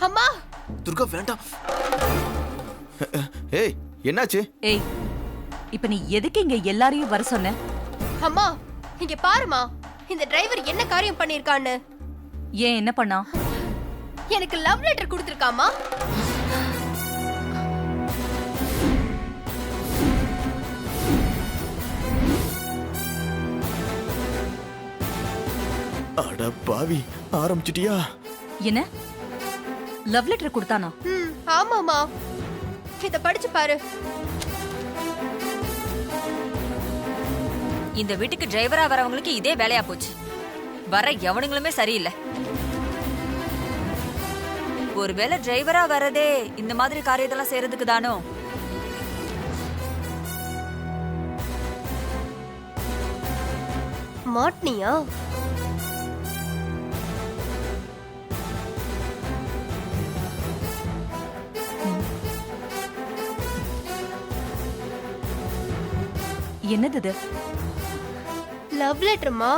அம்மா துர்கா வேண்டாம். ஏய் என்னாச்சு? ஏய், இப்ப நீ எதுக்கு இங்க எல்லாரையும் வர சொன்ன? அம்மா இங்க பாருமா, இந்த டிரைவர் என்ன காரியம் பண்ணிருக்கான்னு. ஏன் என்ன பண்ணா? எனக்கு லவ் லெட்டர் கொடுத்திருக்காமா. அட பாவி, ஆரம்பிச்சிட்டியா? என்ன லவ் லெட்டர் கொடுத்தானா? ஆமாமா, இத படிச்சு பாரு. இந்த வீட்டுக்கு டிரைவரா வரவங்களுக்கு இதே வேலையா போச்சு. வர எவனுங்களுமே சரியில்லை. ஒருவேளை டிரைவரா வரதே இந்த மாதிரி காரியத்தெல்லாம் செய்யறதுக்கு தானோ? மாட்னியா? என்னது இது? லவ் லெட்டர்மா.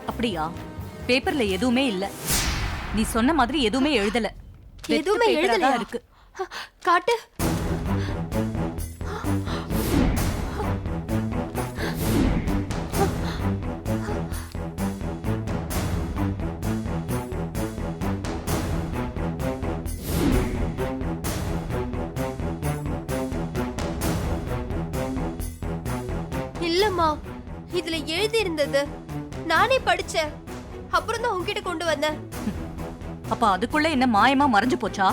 அப்படியா? பேப்பர்ல எதுவுமே இல்ல. நீ சொன்ன மாதிரி எதுவுமே எழுதல. எதுவுமே எழுதல இருக்கு. காட்டு. இல்லம்மா, இதுல எழுதி இருந்தது. நானே படிச்சேன். அப்புறம் தான் உன்கிட்ட கொண்டு வந்தேன். அப்ப அதுக்குள்ள என்ன மாயமா மறைஞ்சு போச்சா?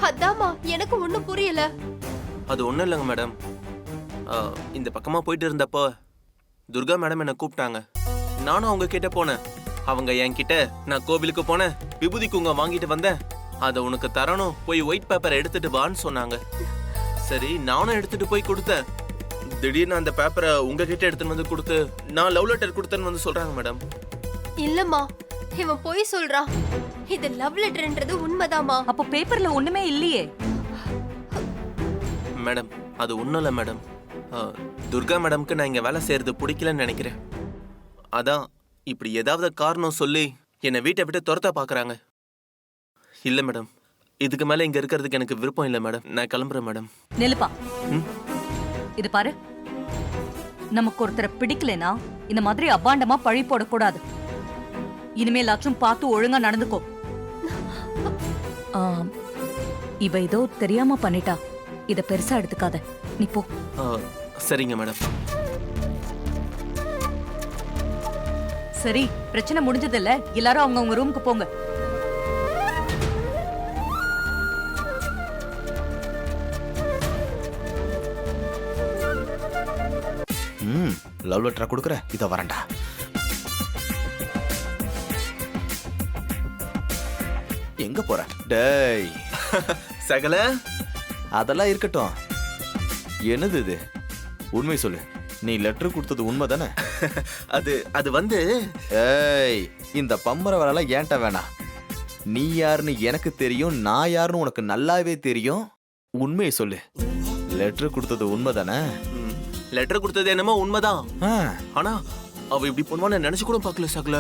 அதாம்மா, எனக்கு ஒண்ணும் புரியல. அது ஒண்ணும் இல்லைங்க மேடம். இந்த பக்கமா போயிட்டு இருந்தப்போ துர்கா மேடம் என்ன கூப்பிட்டாங்க. நானும் அவங்க கிட்ட போனேன். அவங்க என்கிட்ட நான் கோவிலுக்கு போனேன், விபூதி குங்குமம் வாங்கிட்டு வந்தேன், அதை உனக்கு தரணும், போய் ஒயிட் பேப்பரை எடுத்துட்டு வான்னு சொன்னாங்க. சரி, நானும் எடுத்துட்டு போய் கொடுத்தேன். திடீர்னு அந்த பேப்பரை உங்ககிட்ட எடுத்துன்னு வந்து கொடுத்து நான் லவ் லெட்டர் கொடுத்தேன்னு வந்து சொல்றாங்க மேடம். இல்லம்மா, இவன் போய் சொல்றான். இது லவ் லெட்டர்ன்றது உண்மைதாமா. அப்போ பேப்பர்ல ஒண்ணுமே இல்லையே. மேடம், அது ஒன்றும் இல்லை மேடம். துர்கா மேடம்க்கு நான் இங்கே வேலை செய்யறது பிடிக்கலன்னு நினைக்கிறேன். அதான் இப்படி ஏதாவது காரணம் சொல்லி என்னை வீட்டை விட்டு துரத்த பார்க்குறாங்க. இல்லை மேடம், இதுக்கு மேலே இங்கே இருக்கிறதுக்கு எனக்கு விருப்பம் இல்லை மேடம். நான் கிளம்புறேன் மேடம். நெலுப்பா, இது பாரு, நமக்கு ஒருத்தரை பிடிக்கலனா இந்த மாதிரி அபாண்டமா பழி போடக்கூடாது. இனிமேலாச்சும் பார்த்து ஒழுங்கா நடந்துக்கோ. இவ ஏதோ தெரியாம பண்ணிட்டா, இத பெருசா எடுத்துக்காத. நீ போ. சரிங்க மேடம். சரி, பிரச்சனை முடிஞ்சதில்ல. எல்லாரும் அவங்கவங்க ரூமுக்கு போங்க. லவ் லெட்டரா கொடுக்குற, இத வரண்டா. எங்க போற? டேய் சகல, அதெல்லாம் இருக்கட்டும். என்னது இது? உண்மை சொல்லு, நீ லெட்டர் கொடுத்தது உண்மை தானே? அது வந்து, ஏய், இந்த பம்பர வேலை ஏன்ட்ட வேணாம். நீ யாருன்னு எனக்கு தெரியும், நான் யாருன்னு உனக்கு நல்லாவே தெரியும். உண்மையை சொல்லு, லெட்டர் கொடுத்தது உண்மை தானே? லெட்டர் கொடுத்தது என்னமோ உண்மைதான். ஆனா அவ இப்படி பண்ணுவான்னு நினைச்சு கூட பார்க்கல சகல.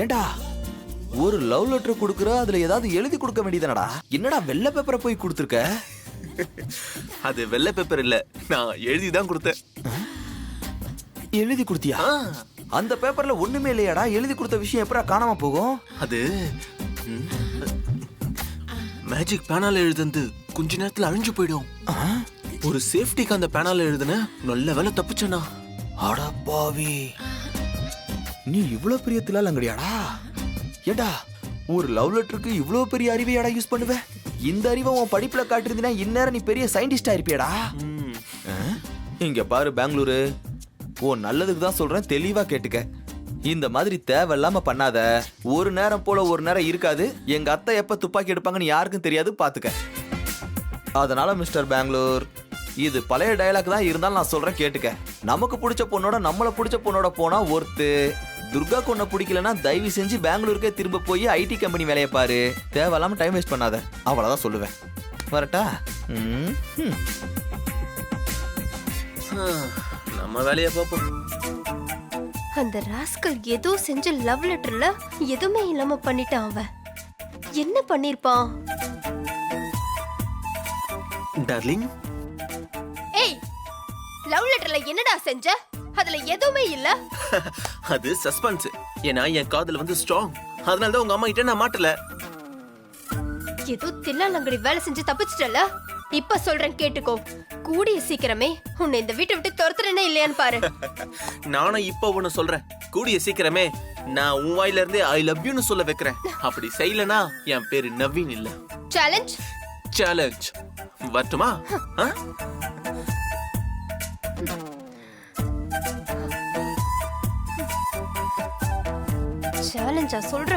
ஏண்டா, ஒரு லவ் லெட்டர் கொடுக்குற, அதுல ஏதாவது எழுதி கொடுக்க வேண்டியதானடா. என்னடா வெள்ளை பேப்பரை போய் கொடுத்துருக்க? அது வெள்ளை பேப்பர் இல்ல, நான் எழுதிதான் கொடுத்தேன். எழுதி கொடுத்தியா? அந்த பேப்பர்ல ஒண்ணுமே இல்லையாடா. எழுதி கொடுத்த விஷயம் எப்படா காணாம போகும்? அது மேஜிக் பேனால எழுதுந்து கொஞ்ச நேரத்துல அழிஞ்சு போயிடும். ஒரு சேஃப்டிக்கு அந்த பேனால எழுதுன, நல்ல வேலை தப்பிச்சனா. அட பாவி, நீ இவ்வளவு பெரிய தில்லாலங்கடியாடா. ஏடா, ஒரு லவ் லெட்டருக்கு இவ்வளவு பெரிய அறிவையாடா யூஸ் பண்ணுவ? இந்த அறிவை உன் படிப்புல காட்டிருந்தீனா இந்நேரம் நீ பெரிய சயின்டிஸ்டா இருப்பியடா. இங்க பாரு பெங்களூரு, ஓ நல்லதுக்கு தான் சொல்றேன், தெளிவா கேட்டுக்க. இந்த மாதிரி தேவையில்லாம பண்ணாத. ஒரு நேரம் போல ஒரு நேரம் இருக்காது. எங்க அத்தை எப்ப துப்பாக்கி எடுப்பாங்கன்னு யாருக்கும் தெரியாது, பாத்துக்க. அதனால மிஸ்டர் பெங்களூர், இது பழைய டயலாக் தான் இருந்தாலும் நான் சொல்றேன் கேட்டுக்க. நமக்கு பிடிச்ச பொண்ணோட நம்மள பிடிச்ச பொண்ணோட போனா ஒருத்து. துர்கா கொன்ன பிடிக்கலன்னா தயவு செஞ்சு பெங்களூருக்கே திரும்ப போய் ஐடி கம்பெனி வேலையை பாரு. தேவையில்லாம டைம் வேஸ்ட் பண்ணாத. அவ்வளவுதான் சொல்லுவேன். வரட்டா? நம்ம வேலையை பார்ப்போம். அந்த ராஸ்கல் ஏதோ செஞ்ச லவ் லெட்டர்ல எதுவுமே இல்லாம பண்ணிட்டான். அவன் என்ன பண்ணிருப்பான்? டார்லிங். ஏய், லவ் லெட்டர்ல என்னடா செஞ்ச? அதுல எதுவுமே இல்ல. அது சஸ்பென்ஸ். ஏன்னா என் காதல் வந்து ஸ்ட்ராங். அதனால தான் உங்க அம்மா கிட்ட நான் மாட்டல. ஏதோ தில்லாலங்கடி வேலை செஞ்சு தப்பிச்சிட்டல. இப்ப சொல்றேன் கேட்டுக்கோ. கூடிய சீக்கிரமே உன்னை இந்த வீட்டை விட்டு துரத்துறேனே இல்லையான்னு பாரு. நானும் இப்ப ஒண்ணு சொல்றேன். கூடிய சீக்கிரமே நான் உன் வாயில இருந்து ஐ லவ் யூன்னு சொல்ல வைக்கிறேன். அப்படி செய்யலனா என் பேரு நவீன் இல்ல. சேலஞ்ச். சேலஞ்ச். வரட்டுமா? சேலஞ்சா சொல்ற?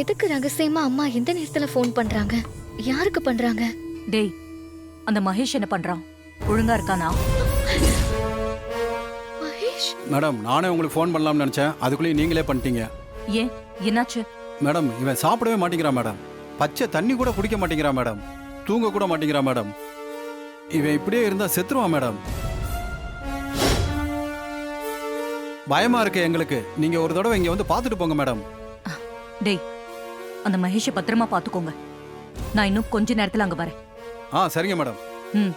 எதுக்கு ரகசியமா அம்மா எந்த நேரத்துல ஃபோன் பண்றாங்க? யாருக்கு பண்றாங்க? டேய், அந்த மகேஷ் என்ன பண்றான்? ஒழுங்கா இருக்கானா? மகேஷ் மேடம், நானே உங்களுக்கு ஃபோன் பண்ணலாம்னு நினைச்சேன். அதுக்குள்ளேயே நீங்களே பண்ணிட்டீங்க. ஏன், என்னாச்சு? மேடம், இவன் சாப்பிடவே மாட்டேங்கிறான் மேடம். பச்சை தண்ணி கூட குடிக்க மாட்டேங்கிறான் மேடம். தூங்க கூட மாட்டேங்கிறான் மேடம். இவன் இப்படியே இருந்தா செத்துருவான் மேடம். பயமா இருக்கு எங்களுக்கு. நீங்க ஒரு தடவை இங்க வந்து பார்த்துட்டு போங்க மேடம். டேய், அந்த மகேஷை பத்திரமா பாத்துக்கோங்க. நான் இன்னும் கொஞ்ச நேரத்துல அங்க வரேன். சரிங்க மேடம். ம்.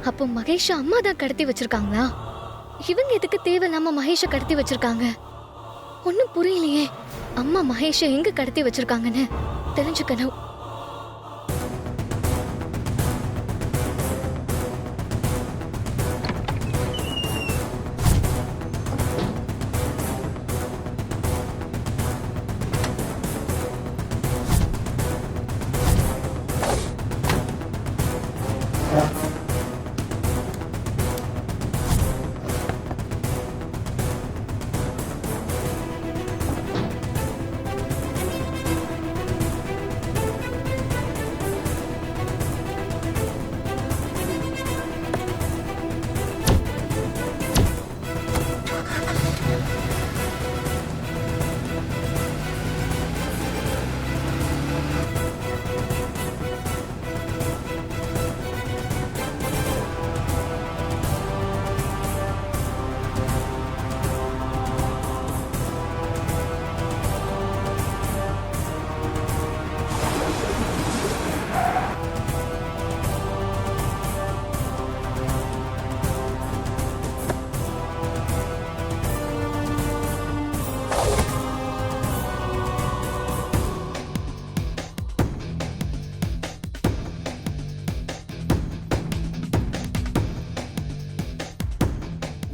அப்போ மகேஷ அம்மா தான் கடத்தி வச்சிருக்காங்களா? இவங்க எதுக்கு தேவையில்லாம மகேஷ கடத்தி வச்சிருக்காங்க? ஒன்னும் புரியலையே. அம்மா மகேஷ எங்க கடத்தி வச்சிருக்காங்கன்னு தெரிஞ்சுக்கணும்.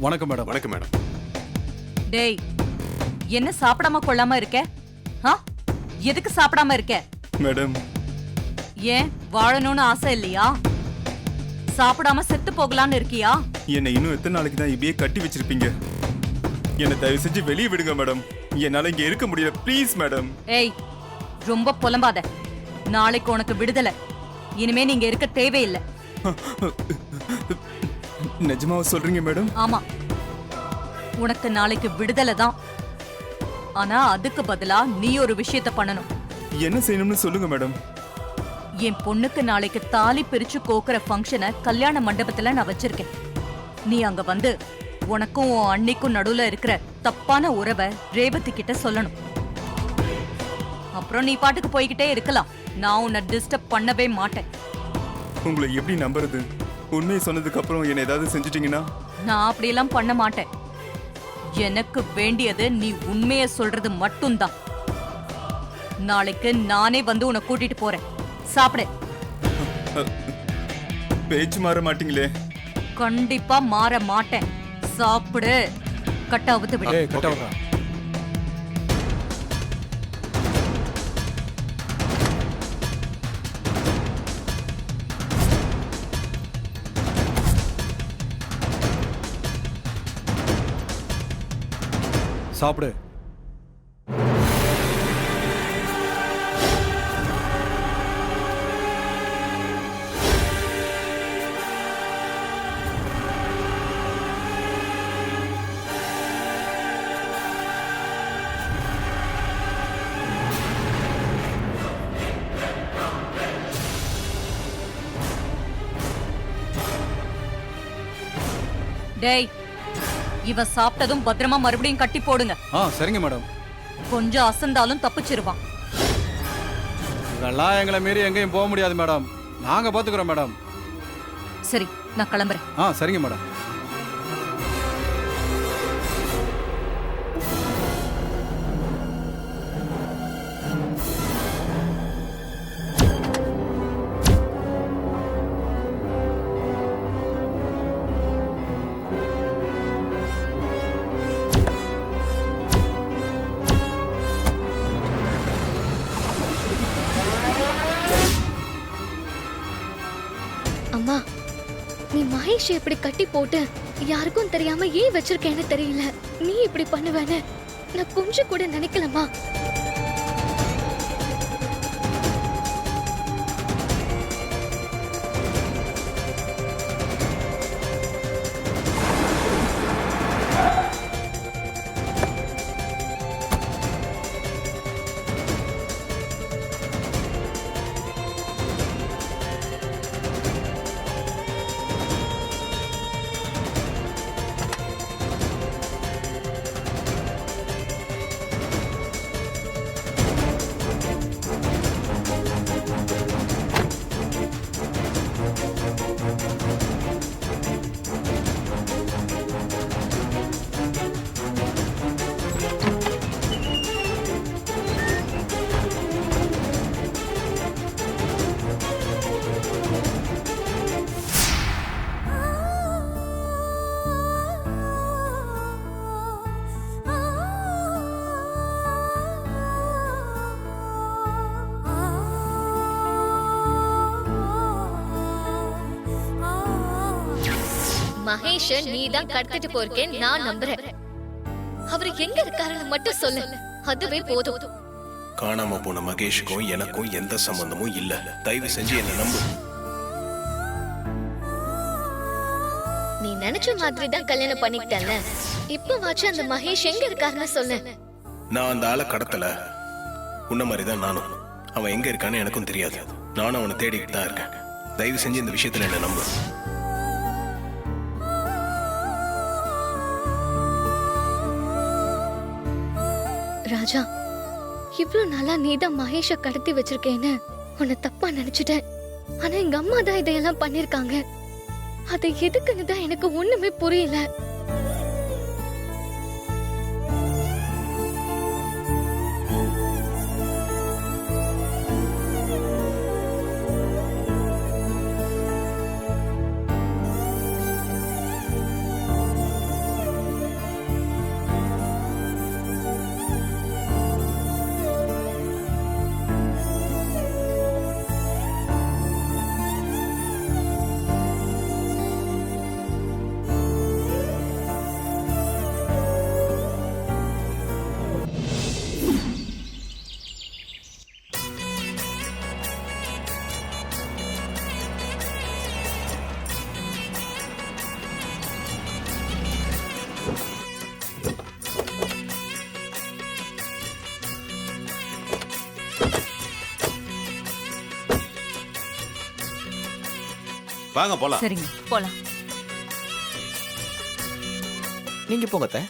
வணக்கம் மேடம். வணக்கம் மேடம். டேய், என்ன சாப்பிடாம கொள்ளாம இருக்க? எதுக்கு சாப்பிடாம இருக்க? மேடம், ஏன் வாழணும்னு ஆசை இல்லையா? சாப்பிடாம செத்து போகலான்னு இருக்கியா? என்னை இன்னும் எத்தனை நாளைக்கு தான் இப்படியே கட்டி வச்சிருப்பீங்க? என்னை தயவு செஞ்சு வெளியே விடுங்க மேடம். என்னால இங்க இருக்க முடியல, ப்ளீஸ் மேடம். ஏய், ரொம்ப புலம்பாத. நாளைக்கு உனக்கு விடுதலை. இனிமே நீங்க இருக்க தேவையில்லை. நிஜமாவா சொல்றீங்க மேடம்? ஆமா, உனக்கு நாளைக்கு விடுதலை தான். ஆனா அதுக்கு பதிலா நீ ஒரு விஷயத்த பண்ணணும். என்ன செய்யணும்னு சொல்லுங்க மேடம். என் பொண்ணுக்கு நாளைக்கு தாலி பிரிச்சு கோக்குற ஃபங்க்ஷனை கல்யாண மண்டபத்துல நான் வச்சிருக்கேன். நீ அங்க வந்து உனக்கும் உன் அண்ணிக்கும் நடுவுல இருக்கிற தப்பான உறவை ரேவதி கிட்ட சொல்லணும். அப்புறம் நீ பாட்டுக்கு போய்கிட்டே இருக்கலாம். நான் உன்னை டிஸ்டர்ப் பண்ணவே மாட்டேன். உங்களை எப்படி நம்புறது? உண்மையை சொன்னதுக்கு அப்புறம் என்ன ஏதாவது செஞ்சிட்டீங்கன்னா? நான் அப்படியெல்லாம் பண்ண மாட்டேன். எனக்கு வேண்டியது நீ உண்மையை சொல்றது மட்டும்தான். நாளைக்கு நானே வந்து உன்னை கூட்டிட்டு போறேன். சாப்பிடு. பேச்சு மாற மாட்டீங்களே. கண்டிப்பா மாற மாட்டேன். சாப்பிடு. கட்ட அவுத்து விடு. ஏய் கட்ட விடுறா. சாப்பிடு. டேய், இவ சாப்பிட்டதும் பத்திரமா மறுபடியும் கட்டி போடுங்க. சரிங்க மேடம். கொஞ்சம் அசந்தாலும் தப்பிச்சிருவான். இதெல்லாம் எங்களை மீறி எங்கேயும் போக முடியாது மேடம். நாங்க பாத்துக்கிறோம் மேடம். சரி, நான் கிளம்புறேன். சரிங்க மேடம். அம்மா, நீ மகேஷ் இப்படி கட்டி போட்டு யாருக்கும் தெரியாம ஏன் வச்சிருக்கேன்னு தெரியல. நீ இப்படி பண்ணுவேன்னு நான் கொஞ்சம் கூட நினைக்கலமா. மகேஷ நீ தான் கடத்திட்டு போயிருக்கேன் நான் நம்புறேன். அவர் எங்க இருக்காருன்னு மட்டும் சொல்லு, அதுவே போதும். காணாம போன மகேஷுக்கும் எனக்கும் எந்த சம்பந்தமும் இல்ல. தயவு செஞ்சு என்ன நம்பு. நீ நினைச்ச மாதிரி தான் கல்யாணம் பண்ணிக்கிட்டல. இப்ப வாச்சு அந்த மகேஷ் எங்க இருக்காருன்னு சொல்லு. நான் அந்த ஆளை கடத்தல. உன்ன மாதிரிதான் நானும். அவன் எங்க இருக்கான்னு எனக்கும் தெரியாது. நானும் அவனை தேடிக்கிட்டு தான் இருக்கேன். தயவு செஞ்சு இந்த விஷயத்துல என்ன நம்பு. ராஜா, இவ்ளோ நாளா நீதான் மகேஷ கடத்தி வச்சிருக்கேன்னு உன்னை தப்பா நினைச்சிட்டேன். ஆனா எங்க அம்மா தான் இதையெல்லாம் பண்ணிருக்காங்க. அது எதுக்குன்னு தான் எனக்கு ஒண்ணுமே புரியல. வாங்க போலாம். சரிங்க, போலாம். நீங்க போங்க அத்தை.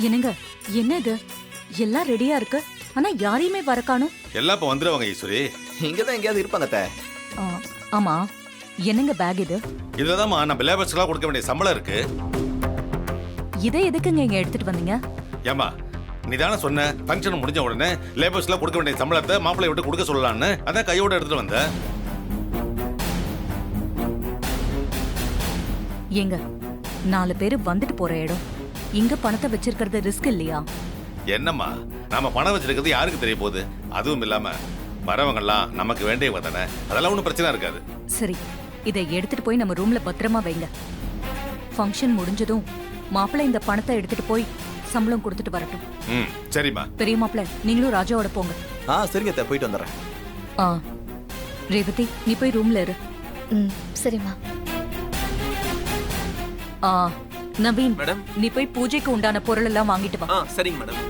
என்னங்க என்ன இது எல்லாம் ரெடியா இருக்கு ஆனா யாரையுமே வர காணோம். எல்லாம் இப்ப வந்துருவாங்க ஈஸ்வரி. இங்கதான் எங்கேயாவது இருப்பாங்க அத்தை. ஆ, ஆமா என்னங்க பேக் இது? இதுதான்மா நம்ம லேபர்ஸ்க்குலாம் கொடுக்க வேண்டிய சம்பளம் இருக்கு. இதை எதுக்குங்க இங்க எடுத்துட்டு வந்தீங்க? ஏமா நீதானே சொன்ன ஃபங்க்ஷன் முடிஞ்ச உடனே லேபர்ஸ்லாம் கொடுக்க வேண்டிய சம்பளத்தை மாப்பிள்ளை விட்டு கொடுக்க சொல்லலான்னு அதான் கையோட எடுத்துட்டு வந்தேன். ஏங்க 4 பேர் வந்துட்டு போற இடம் இங்க பணத்தை வச்சிருக்கிறது ரிஸ்க் இல்லையா? என்னம்மா நாம பணம் வச்சிருக்கிறது யாருக்கு தெரிய போகுது? அதுவும் இல்லாம வரவங்கலாம் நமக்கு வேண்டியவங்க தானே, அதெல்லாம் ஒன்றும் பிரச்சனை இருக்காது. சரி இதை எடுத்துட்டு போய் நம்ம ரூம்ல பத்திரமா வைங்க. ஃபங்க்ஷன் முடிஞ்சதும் மாப்பிள்ளை இந்த பணத்தை எடுத்துட்டு போய் சம்பளம் கொடுத்துட்டு வரட்டும். ம் சரிம்மா. பெரிய மாப்பிள்ளை நீங்களும் ராஜாவோட போங்க. சரிங்க அத்தை, போயிட்டு வந்துடுறேன். ஆ ரேவதி நீ போய் ரூம்ல இரு. ம் சரிம்மா. ஆ நவீன் மேடம். நீ போய் பூஜைக்கு உண்டான பொருள் எல்லாம் வாங்கிட்டு வா. சரிங்க மேடம்.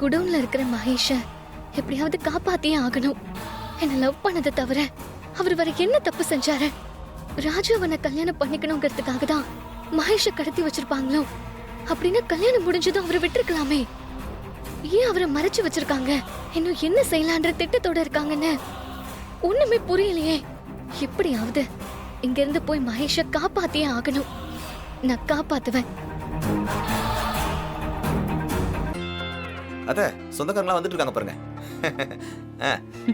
குடோன்ல இருக்கிற மகேஷ எப்படியாவது காப்பாத்தியே ஆகணும். என்ன லவ் பண்ணதை தவிர அவர் வேற என்ன தப்பு செஞ்சாரு? ராஜு அவனை கல்யாணம் பண்ணிக்கணுங்கிறதுக்காக தான் மகேஷ கடத்தி வச்சிருப்பாங்களோ? அப்படின்னு கல்யாணம் முடிஞ்சதும் அவரை விட்டுருக்கலாமே. ஏன் அவரை மறைச்சு வச்சிருக்காங்க? இன்னும் என்ன செய்யலான்ற திட்டத்தோட இருக்காங்கன்னு ஒண்ணுமே புரியலையே. எப்படியாவது இங்க இருந்து போய் மகேஷ காப்பாத்தியே ஆகணும். நான் காப்பாத்துவேன். அத்தை, சொந்தக்காரங்களாம் வந்துட்டு இருக்காங்க பாருங்க.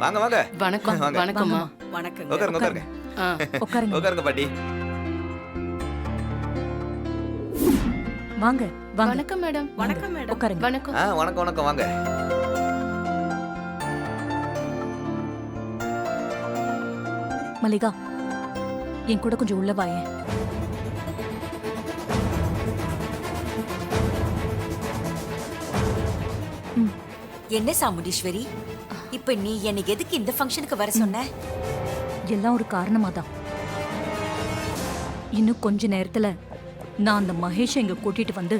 வாங்க வாங்க. வணக்கம். வாங்க. வணக்கம்மா. வணக்கம். உட்காருங்க உட்காருங்க. உட்காருங்க உட்காருங்க பாட்டி. வாங்க வாங்க வணக்கம் மேடம். வணக்கம் மேடம். உட்காருங்க. வணக்கம். வணக்கம் வணக்கம் வாங்க. மல்லிகா என் கூட கொஞ்சம் உள்ள வாயேன். என்ன சாமுண்டீஸ்வரி, இப்ப நீ எனக்கு எதுக்கு இந்த ஃபங்க்ஷனுக்கு வர சொன்ன? எல்லாம் ஒரு காரணமா தான். இன்னும் கொஞ்ச நேரத்துல நான் அந்த மகேஷ இங்க கூட்டிட்டு வந்து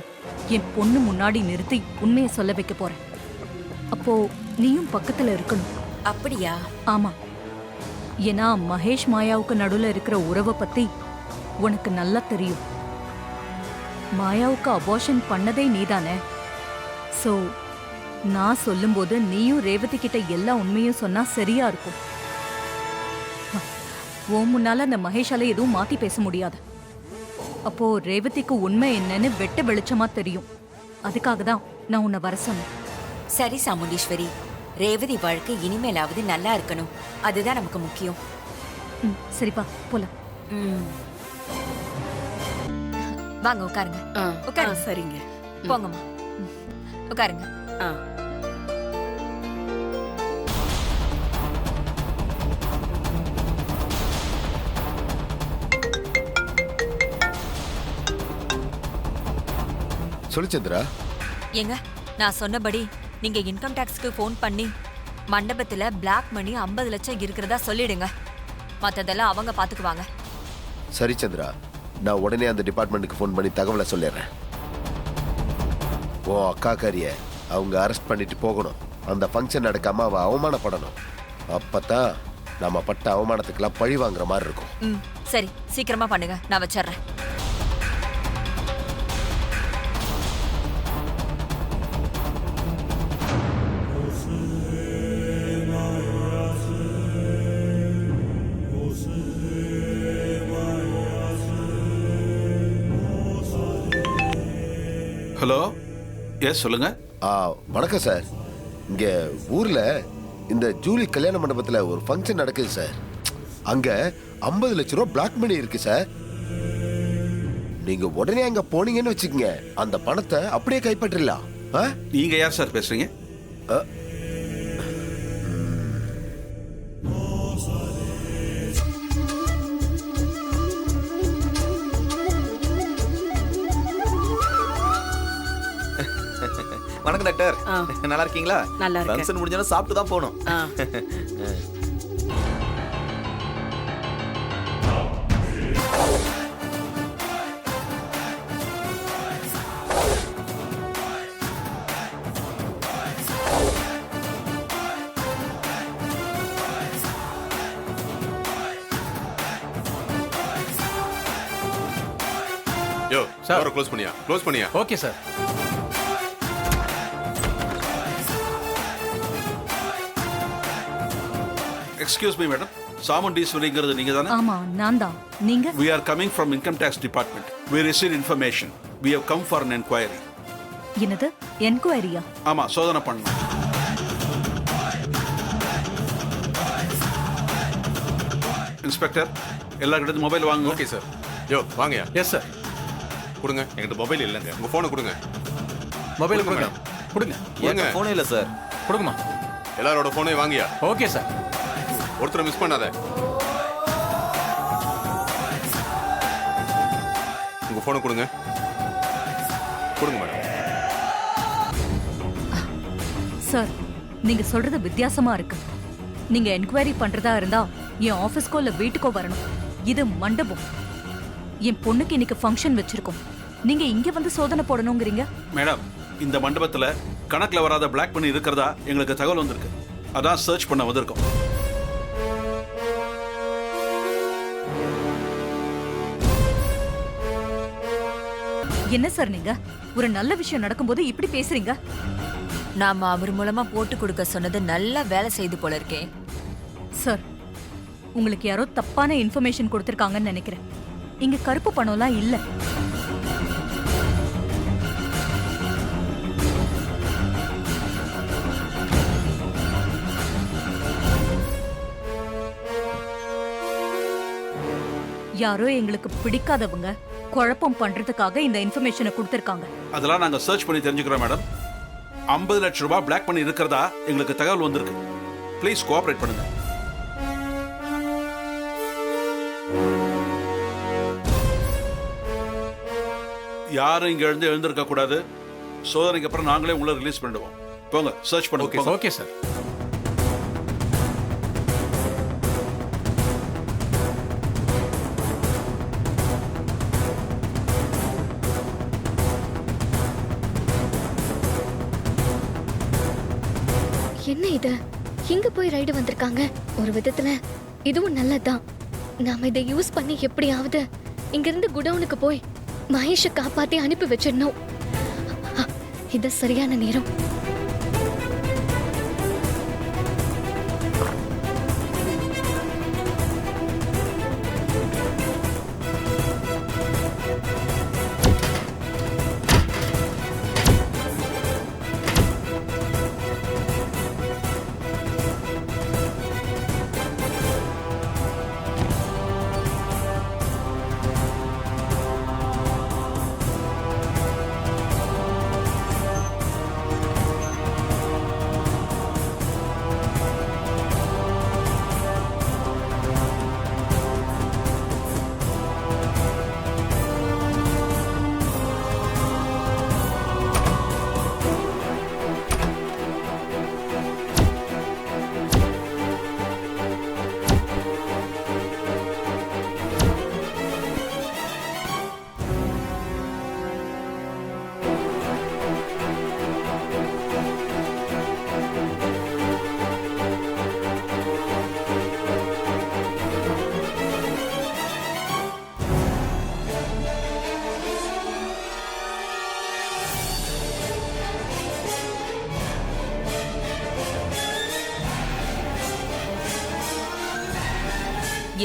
என் பொண்ணு முன்னாடி நிறுத்தி உண்மையை சொல்ல வைக்க போறேன். அப்போ நீயும் பக்கத்துல இருக்கணும். அப்படியா? ஆமா, ஏன்னா மகேஷ் மாயாவுக்கு நடுவுல இருக்கிற உறவை பத்தி உனக்கு நல்லா தெரியும். மாயாவுக்கு அபார்ஷன் பண்ணதே நீதானே. சோ நான் சொல்லும்போது நீயும் ரேவதி கிட்ட எல்லா உண்மையும் சொன்னா சரியா இருக்கும். உன் முன்னால அந்த மகேஷால எதுவும் மாத்தி பேச முடியாது. அப்போ ரேவதிக்கு உண்மை என்னன்னு வெட்ட வெளிச்சமா தெரியும். அதுக்காக தான் நான் உன்னை வர சொன்னேன். சரி சாமுண்டீஸ்வரி, ரேவதி வாழ்க்கை இனிமேலாவது நல்லா இருக்கணும், அதுதான் நமக்கு முக்கியம். சரிப்பா போலாம். வாங்க உட்காருங்க. உட்காருங்க. சரிங்க. போங்கம்மா, உட்காருங்க. சொல்லு சந்திரா. ஏங்க, நான் சொன்னபடி நீங்க இன்கம் டாக்ஸ்க்கு ஃபோன் பண்ணி மண்டபத்துல பிளாக் மணி 50 லட்சம் இருக்கிறதா சொல்லிடுங்க. மத்ததெல்லாம் அவங்க பாத்துக்குவாங்க. சரி சந்திரா, நான் உடனே அந்த டிபார்ட்மெண்ட்டுக்கு ஃபோன் பண்ணி தகவலை சொல்லிடுறேன். ஓ அக்காக்காரிய அவங்க அரெஸ்ட் பண்ணிட்டு போகணும். அந்த ஃபங்க்ஷன் நடக்காம அவ அவமானப்படணும். அப்பதான் நாம பட்ட அவமானத்துக்கெல்லாம் பழி வாங்குற மாதிரி இருக்கும். சரி, சீக்கிரமா பண்ணுங்க, நான் வச்சிடுறேன். ஹலோ, எஸ் சொல்லுங்க. வணக்கம் சார். இங்க ஊர்ல இந்த ஜூலி கல்யாண மண்டபத்துல ஒரு ஃபங்க்ஷன் நடக்குது சார். அங்க 50 லட்ச ரூபா பிளாக் மணி இருக்கு சார். நீங்க உடனே அங்க போனீங்கன்னு வச்சுக்கங்க, அந்த பணத்தை அப்படியே கைப்பற்றலாம். நீங்க யார் சார் பேசுறீங்க? வணக்கம் டாக்டர். நல்லா இருக்கீங்களா? நல்லா இருக்கேன். ஃபங்க்ஷன் முடிஞ்சா சாப்பிட்டு தான் போகணும். யோ சார் க்ளோஸ் பண்ணியா? Okay sir. Excuse me madam, சாமுண்டீஸ்வரிங்கிறது நீங்க தானே? ஆமா நான் தான். நீங்க? We are coming from income tax department. We received information. We have come for an inquiry. என்னது என்கொயரியா? ஆமா, சோதனை பண்ணணும். இன்ஸ்பெக்டர், எல்லா கிட்ட மொபைல் வாங்க. Okay sir. யோ வாங்கயா. Yes sir. கொடுங்க. என்கிட்ட மொபைல் இல்லைங்க. உங்க போனை கொடுங்க. மொபைல் கொடுங்க. கொடுங்க. கொடுங்க. போனே இல்ல சார். கொடுங்கம்மா. எல்லாரோட போனையும் வாங்கியா. Okay sir. ஒருத்தரை மிஸ் பண்ணாத. உங்க போனை கொடுங்க. கொடுங்க மேடம். சார், நீங்க சொல்றது வித்தியாசமா இருக்கு. நீங்க என்கொயரி பண்றதா இருந்தா என் ஆபீஸ்க்கோ இல்ல வீட்டுக்கோ வரணும். இது மண்டபம். என் பொண்ணுக்கு இன்னைக்கு ஃபங்க்ஷன் வச்சிருக்கோம். நீங்க இங்க வந்து சோதனை போடணுங்கிறீங்க? மேடம், இந்த மண்டபத்துல கணக்குல வராத பிளாக் பண்ணி இருக்கிறதா எங்களுக்கு தகவல் வந்திருக்கு. அதான் சர்ச் பண்ண வந்திருக்கோம். என்ன சார் நீங்க ஒரு நல்ல விஷயம் நடக்கும்போது இப்படி பேசுறீங்க? நாம அவர் மூலமா போட்டு கொடுக்க சொன்னது நல்லா வேலை செய்து போல இருக்கே. சார், உங்களுக்கு யாரோ தப்பான இன்ஃபர்மேஷன் கொடுத்திருக்காங்கன்னு நினைக்கிறேன். இங்க கருப்பு பணம்லாம் இல்ல. யாரோ எங்களுக்கு பிடிக்காதவங்க குழப்பம் பண்றதுக்காக இந்த இன்ஃபர்மேஷனை கொடுத்திருக்காங்க. அதெல்லாம் நாங்க சர்ச் பண்ணி தெரிஞ்சுக்கிறோம் மேடம். 50 லட்சம் ரூபாய் பிளாக் பண்ணி இருக்கிறதா எங்களுக்கு தகவல் வந்திருக்கு. ப்ளீஸ் கோஆபரேட் பண்ணுங்க. யாரும் இங்க எழுந்திருக்க கூடாது. சோதனைக்கு அப்புறம் நாங்களே உள்ள ரிலீஸ் பண்ணிடுவோம். போங்க, சர்ச் பண்ணுங்க. Okay sir. என்ன இது? இங்க போய் ரைடு வந்திருக்காங்க. ஒரு விதத்துல இதுவும் நல்லதுதான். நாம இதை யூஸ் பண்ணி எப்படியாவது இங்கிருந்து குடவுனுக்கு போய் மகேஷை காப்பாத்தி அனுப்பி வச்சிடணும். இது சரியான நேரம்.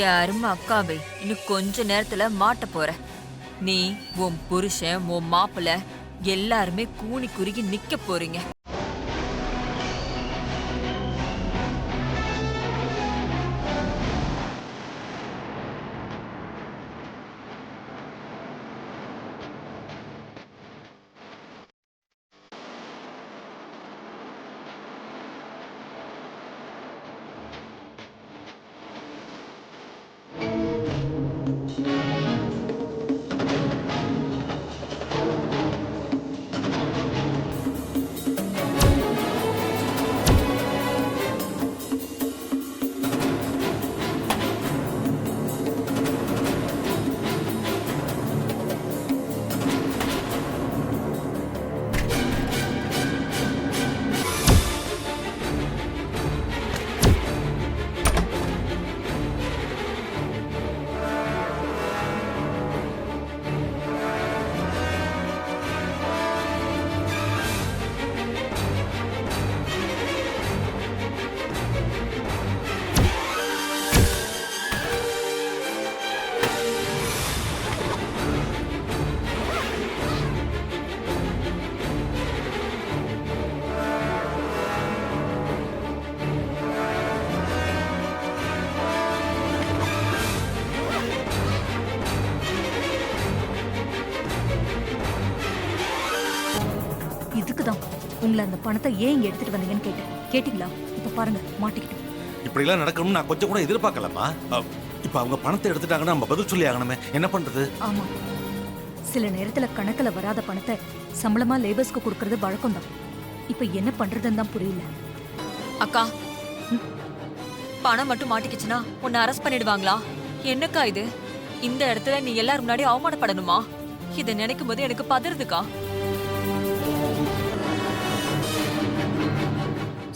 என் அருமை அக்காவை இன்னும் கொஞ்ச நேரத்துல மாட்ட போற. நீ, உன் புருஷன், உன் மாப்பிள்ள எல்லாருமே கூனி குறுகி நிக்க போறீங்க. உங்களை அந்த பணத்தை ஏன் இங்க எடுத்துட்டு வந்தீங்கன்னு கேட்டேன். கேட்டீங்களா? இப்ப பாருங்க, மாட்டிக்கிட்டோம். இப்படி எல்லாம் நடக்கணும்னு நான் கொஞ்சம் கூட எதிர்பார்க்கலம்மா. இப்ப அவங்க பணத்தை எடுத்துட்டாங்கன்னா நம்ம பதில் சொல்லி ஆகணுமே, என்ன பண்றது? ஆமா, சில நேரத்துல கணக்குல வராத பணத்தை சம்பளமா லேபர்ஸ்க்கு கொடுக்கறது வழக்கம் தான். இப்ப என்ன பண்றதுன்னு தான் புரியல. அக்கா, பணம் மட்டும் மாட்டிக்கிச்சுன்னா உன்னை அரெஸ்ட் பண்ணிடுவாங்களா? என்னக்கா இது? இந்த இடத்துல நீ எல்லாரும் முன்னாடி அவமானப்படணுமா? இதை நினைக்கும் போது எனக்கு பதறுதுக்கா.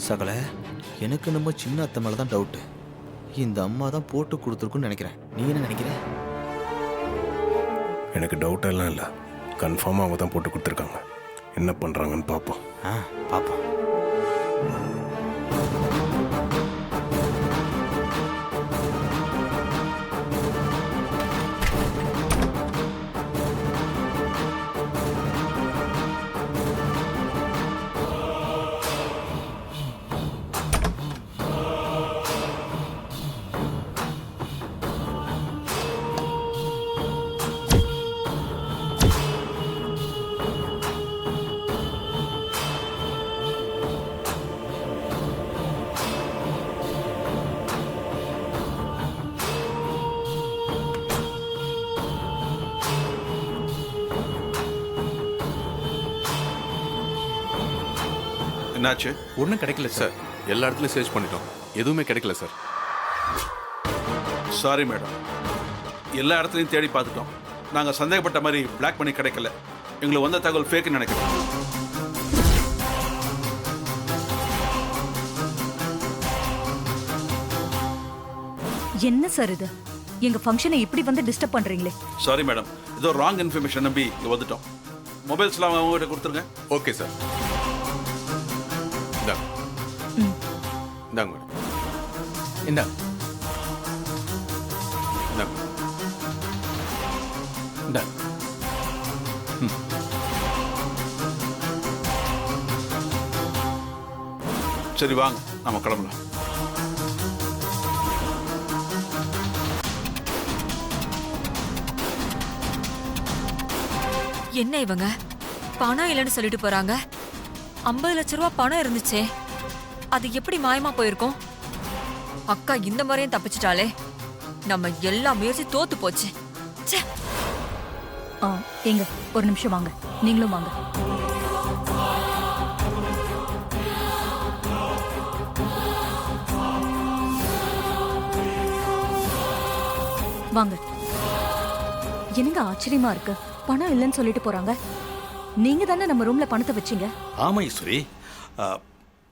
சகல, எனக்கு நம்ம சின்ன அத்தை மேல தான் டவுட். இந்த அம்மா தான் போட்டு கொடுத்துருக்குன்னு நினைக்கிறேன். நீ என்ன நினைக்கிற? எனக்கு டவுட் எல்லாம் இல்லை, கன்ஃபார்மாக அவங்க தான் போட்டு கொடுத்துருக்காங்க. என்ன பண்ணுறாங்கன்னு பார்ப்போம். பாப்போம். என்னாச்சு? ஒன்றும் கிடைக்கல சார். எல்லா இடத்துலையும் சர்ச் பண்ணிட்டோம், எதுவுமே கிடைக்கல சார். சாரி மேடம், எல்லா இடத்துலையும் தேடி பார்த்துட்டோம். நாங்கள் சந்தேகப்பட்ட மாதிரி பிளாக் பண்ணி கிடைக்கல. எங்களுக்கு வந்த தகவல் ஃபேக்குன்னு நினைக்கிறோம். என்ன சார் இது? எங்க ஃபங்க்ஷனை இப்படி வந்து டிஸ்டர்ப் பண்றீங்களே. சாரி மேடம், ஏதோ ராங் இன்ஃபர்மேஷன் நம்பி இங்கே வந்துட்டோம். மொபைல்ஸ்லாம் அவங்ககிட்ட கொடுத்துருங்க. Okay sir. இந்தாங்க மேடம். இந்தாங்க. இந்தாங்க. சரி வாங்க, நம்ம கிளம்பலாம். என்ன இவங்க பணம் இல்லைன்னு சொல்லிட்டு போறாங்க? 50 லட்சம் ரூபாய் பணம் இருந்துச்சே, அது எப்படி மாயமா போயிருக்கும்? அக்கா இந்த முறையும் தப்பிச்சிட்டாலே, நம்ம எல்லா முயற்சி தோத்து போச்சு. ச்சே. எங்க ஒரு நிமிஷம் வாங்க, நீங்களும் வாங்க. வாங்க. என்னங்க ஆச்சரியமா இருக்கு, பணம் இல்லைன்னு சொல்லிட்டு போறாங்க. நீங்க தானே நம்ம ரூம்ல பணத்தை வச்சீங்க. ஆமா ஈஸ்வரி,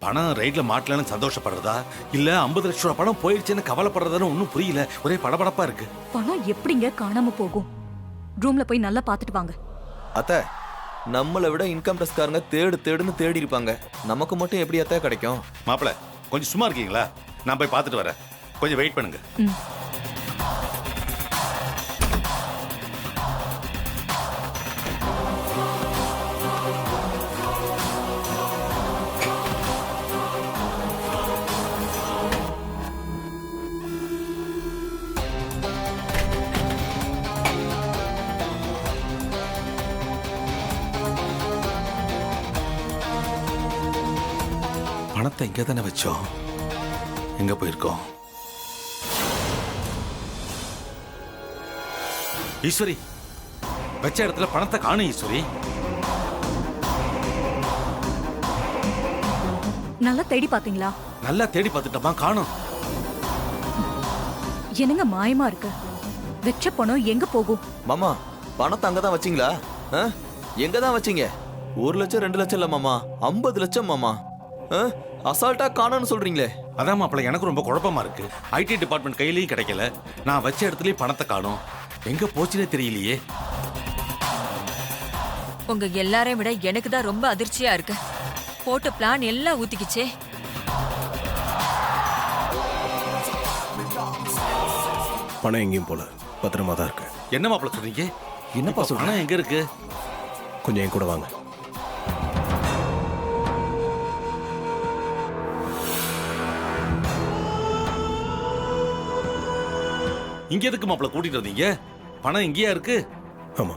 பணம் ரைட்ல மாட்டலன்னு சந்தோஷப்படுறதா இல்ல 50 லட்சம் ரூபாய் பணம் போயிடுச்சுன்னு கவலைப்படுறதான்னு ஒன்றும் புரியல. ஒரே படபடப்பா இருக்கு. பணம் எப்படிங்க காணாம போகும்? ரூம்ல போய் நல்லா பாத்துட்டு வாங்க. அத்தை, நம்மளை விட இன்கம் டேக்ஸ்காரங்க தேடுன்னு தேடி இருப்பாங்க. நமக்கு மட்டும் எப்படி அத்தை கிடைக்கும்? மாப்பிள, கொஞ்சம் சும்மா இருக்கீங்களா? நான் போய் பார்த்துட்டு வரேன், கொஞ்சம் வெயிட் பண்ணுங்க. பணத்தை இங்கே தானே வச்சோம், எங்க போயிருக்கோம்? ஈஸ்வரி, வச்ச இடத்துல பணத்தை காணும் ஈஸ்வரி. நல்லா தேடி பாத்தீங்களா? நல்லா தேடி பார்த்துட்டோமா, காணும். என்னங்க மாயமா இருக்கு? வெச்ச பணம் எங்க போகும்? மாமா, பணத்தை அங்கதான் வச்சீங்களா? எங்க தான் வச்சீங்க? 1 லட்சம் 2 லட்சம் இல்ல மாமா, 50 லட்சம் மாமா. அசால்ட்டா காணோன்னு சொல்றீங்களே. அதான் மாப்பிள்ள, எனக்கு ரொம்ப குழப்பமா இருக்கு. ஐடி டிபார்ட்மெண்ட் கையிலயும் கிடைக்கல, நான் வச்ச இடத்துலயும் பணத்தை காணும். எங்க போச்சுனே தெரியலையே. உங்க எல்லாரையும் விட எனக்கு தான் ரொம்ப அதிர்ச்சியா இருக்கு. போட்ட பிளான் எல்லாம் ஊத்திக்கிச்சே. பணம் எங்கேயும் போல, பத்திரமா தான் இருக்கு. என்ன மாப்பிள்ள சொல்றீங்க? என்னப்பா பணம் எங்க இருக்கு? கொஞ்சம் என் கூட வாங்க. இங்க எதுக்கு மாப்பிள்ள கூட்டிட்டு வந்தீங்க? பணம் இங்கேயா இருக்கு? ஆமா,